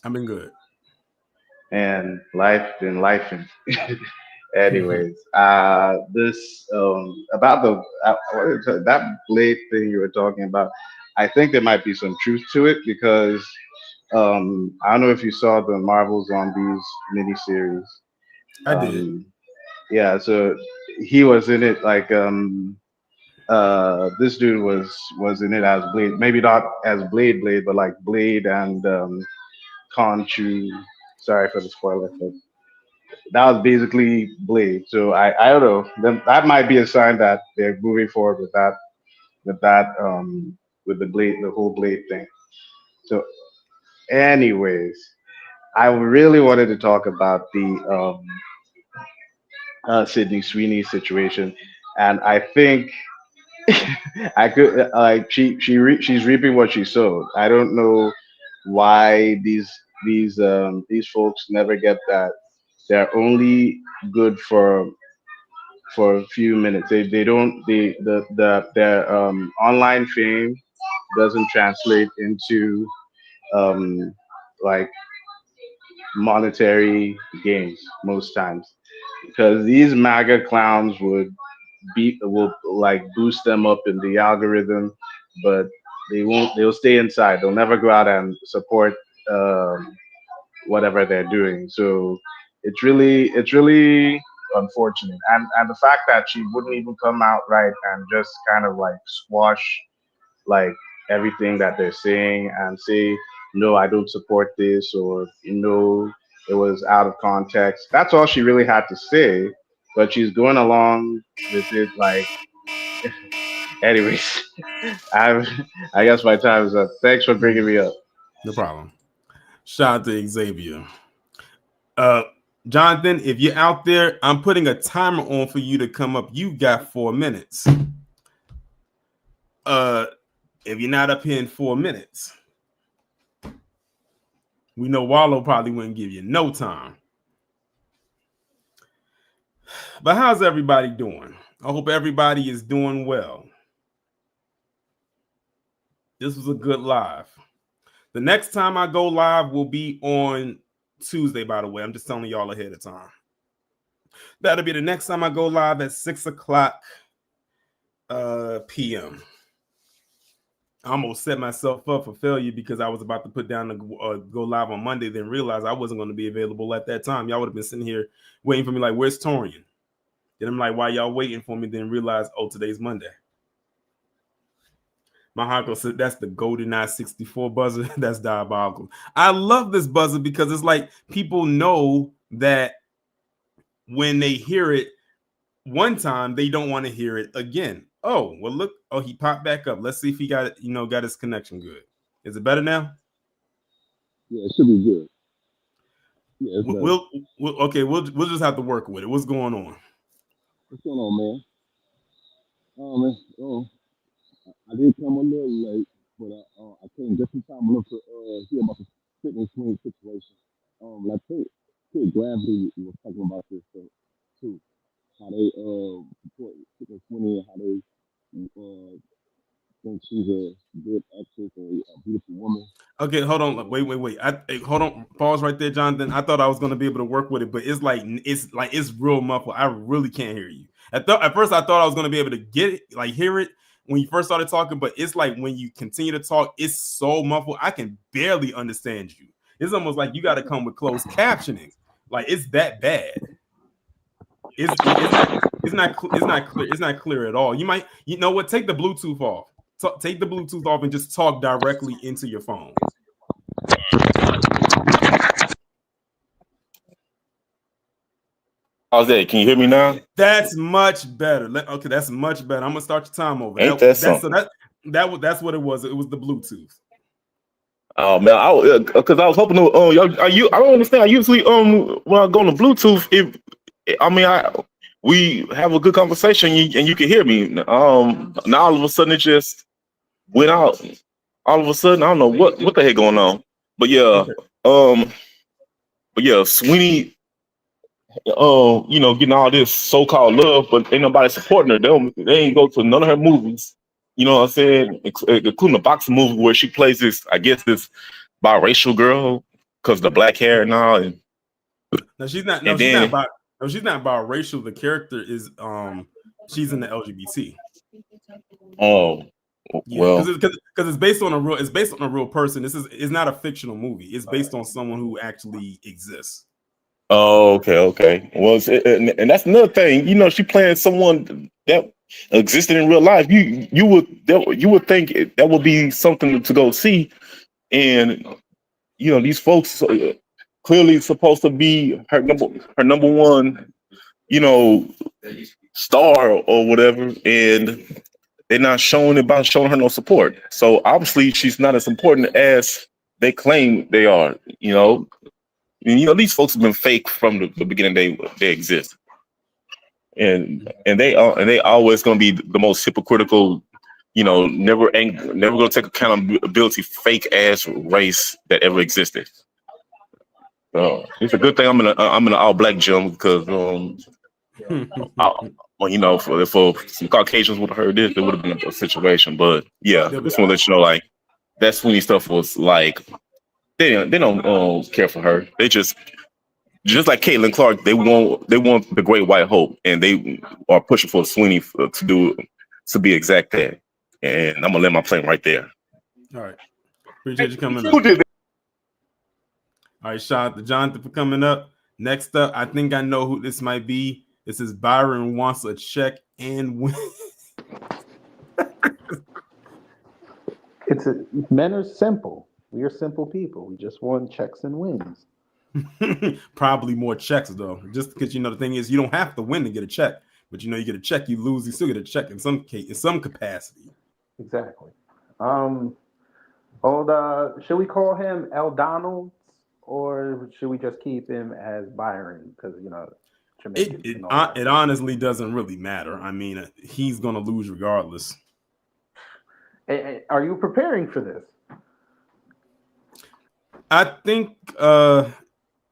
I've been good. And life been lifing. Anyways, this about that Blade thing you were talking about. I think there might be some truth to it because I don't know if you saw the Marvel Zombies miniseries. I did. Yeah, so he was in it like this dude was in it as Blade, maybe not as Blade, but like Blade and Conchu. Sorry for the spoiler, but that was basically Blade. So I don't know. Then that might be a sign that they're moving forward with that with the Blade, the whole Blade thing. So, anyways, I really wanted to talk about the Sydney Sweeney situation, and I think I could like she's reaping what she sowed. I don't know why these folks never get that. They're only good for a few minutes. They don't their online fame doesn't translate into like monetary gains most times because these MAGA clowns will like boost them up in the algorithm, but they'll stay inside. They'll never go out and support whatever they're doing. So it's really unfortunate. And the fact that she wouldn't even come out right and just kind of like squash like everything that they're saying and say, no, I don't support this, or no, it was out of context. That's all she really had to say. But she's going along with it like anyways. I guess my time is up. Thanks for bringing me up. No problem. Shout out to Xavier. Jonathan, if you're out there, I'm putting a timer on for you to come up. You got 4 minutes. If you're not up here in 4 minutes, we know Wallow probably wouldn't give you no time. But how's everybody doing? I hope everybody is doing well. This was a good live. The next time I go live will be on Tuesday, by the way. I'm just telling y'all ahead of time. That'll be the next time I go live at 6 o'clock p.m. I almost set myself up for failure because I was about to put down the go live on Monday, then realized I wasn't going to be available at that time. Y'all would have been sitting here waiting for me like, where's Torian? Then I'm like, why y'all waiting for me? Then realize, oh, today's Monday. Mahako said that's the GoldenEye 64 buzzer. That's diabolical. I love this buzzer because it's like people know that when they hear it one time, they don't want to hear it again. Oh, well, look. Oh, he popped back up. Let's see if he got it, got his connection good. Is it better now? Yeah, it should be good. Yeah, it's better. We'll just have to work with it. What's going on? What's going on, man? I did come a little late, but I came just in time enough to hear about the fitness swing situation. I think Gravity was talking about this too. How they support fitness swinging, how they think she's a good actress and a beautiful woman. Okay, hold on. Wait. Hold on. Pause right there, Jonathan. I thought I was gonna be able to work with it, but it's real muffled. I really can't hear you. At first, I thought I was gonna be able to get it, like hear it when you first started talking, but it's like when you continue to talk, it's so muffled. I can barely understand you. It's almost like you got to come with closed captioning. Like it's that bad. It's not clear. It's not clear at all. You know what? Take the Bluetooth off. Take the Bluetooth off and just talk directly into your phone. How's that? Can you hear me now? That's much better. Okay, that's much better. I'm gonna start your time over. That's what it was. It was the Bluetooth. Oh man, because I was hoping to. I don't understand. I usually when I go on the Bluetooth, we have a good conversation and you can hear me. Now all of a sudden it just went out. All of a sudden I don't know what the heck going on. But yeah, Sweeney. Getting all this so-called love, but ain't nobody supporting her. They ain't go to none of her movies. You know what I'm saying? Including the boxing movie where she plays this biracial girl because the black hair and all. And no, she's not. No, she's not biracial. The character is she's in the LGBT. Oh, well, because it's based on a real person. It's not a fictional movie. It's based on someone who actually exists. Oh, okay. Well, and that's another thing. She playing someone that existed in real life. You would think that would be something to go see, and these folks clearly supposed to be her number one, star or whatever, and they're not showing her no support. So obviously she's not as important as they claim they are. And, these folks have been fake from the beginning. They exist, and they always going to be the most hypocritical. Never going to take accountability, fake ass race that ever existed. So it's a good thing I'm in an all black gym because if some Caucasians would have heard this, it would have been a situation. But yeah, just want to let you know, like that Sweeney stuff was like. They don't care for her. They just like Caitlin Clark. They want the Great White Hope, and they are pushing for Sweeney to be exact that. And I'm gonna let my plane right there. All right, appreciate you coming up. All right, shout out to Jonathan for coming up. Next up, I think I know who this might be. This is Byron wants a check and win. Men are simple. We are simple people. We just want checks and wins. Probably more checks though. Just because the thing is, you don't have to win to get a check, but you get a check, you lose, you still get a check in some capacity. Exactly. Should we call him El Donalds or should we just keep him as Byron because Jamaicans It and all that? it honestly doesn't really matter. I mean, he's gonna lose regardless. Are you preparing for this? I think the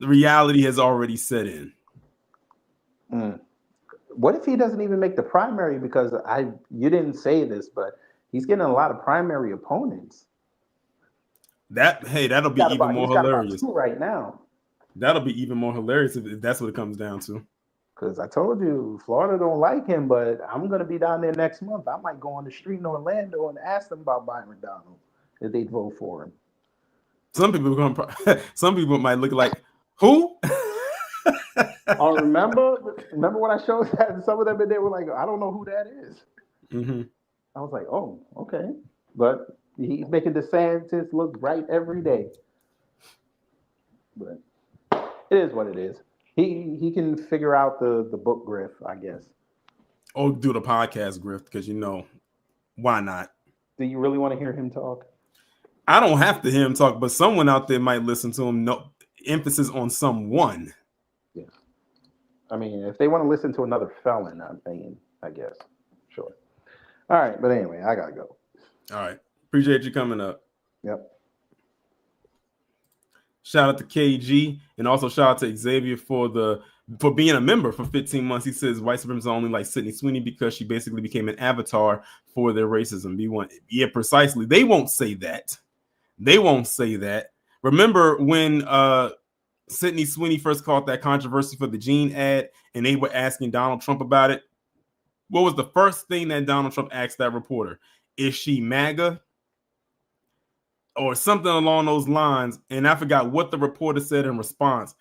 reality has already set in. What if he doesn't even make the primary? Because you didn't say this, but he's getting a lot of primary opponents. That'll be even more hilarious. He's got about 2 right now. That'll be even more hilarious if that's what it comes down to. Because I told you, Florida don't like him, but I'm going to be down there next month. I might go on the street in Orlando and ask them about Byron Donalds if they'd vote for him. Some people might look like, who? Oh, remember when I showed that? Some of them they were like, I don't know who that is. Mm-hmm. I was like, oh, okay. But he's making DeSantis look right every day. But it is what it is. He can figure out the book grift, I guess. Or do the podcast grift, because why not? Do you really want to hear him talk? I don't have to hear him talk, but someone out there might listen to him. No emphasis on someone. Yeah. I mean, if they want to listen to another felon, I guess. Sure. All right, but anyway, I gotta go. All right. Appreciate you coming up. Yep. Shout out to KG, and also shout out to Xavier for being a member for 15 months. He says white supremacists only like Sydney Sweeney because she basically became an avatar for their racism. B1. Yeah, precisely. They won't say that. They won't say that. Remember when Sydney Sweeney first caught that controversy for the Gene ad, and they were asking Donald Trump about it? What was the first thing that Donald Trump asked that reporter? Is she MAGA? Or something along those lines. And I forgot what the reporter said in response.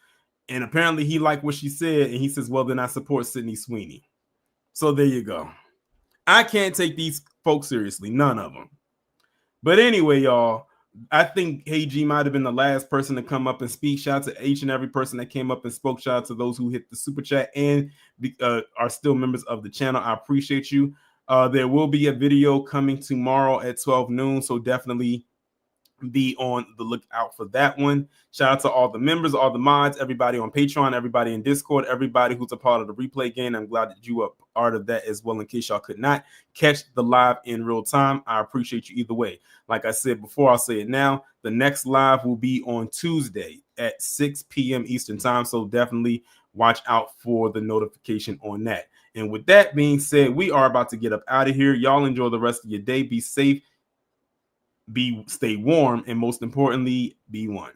And apparently he liked what she said. And he says, well, then I support Sydney Sweeney. So there you go. I can't take these folks seriously. None of them. But anyway, y'all, I think AG might have been the last person to come up and speak. Shout out to each and every person that came up and spoke. Shout out to those who hit the super chat and are still members of the channel. I appreciate you. There will be a video coming tomorrow at 12 noon. So definitely be on the lookout for that one. Shout out to all the members, all the mods, everybody on Patreon, everybody in Discord, everybody who's a part of the replay game. I'm glad that you are part of that as well, in case y'all could not catch the live in real time. I appreciate you either way. Like I said before, I'll say it now. The next live will be on Tuesday at 6 p.m. Eastern time. So definitely watch out for the notification on that. And with that being said, we are about to get up out of here. Y'all enjoy the rest of your day. Be safe. Stay warm, and most importantly, be one.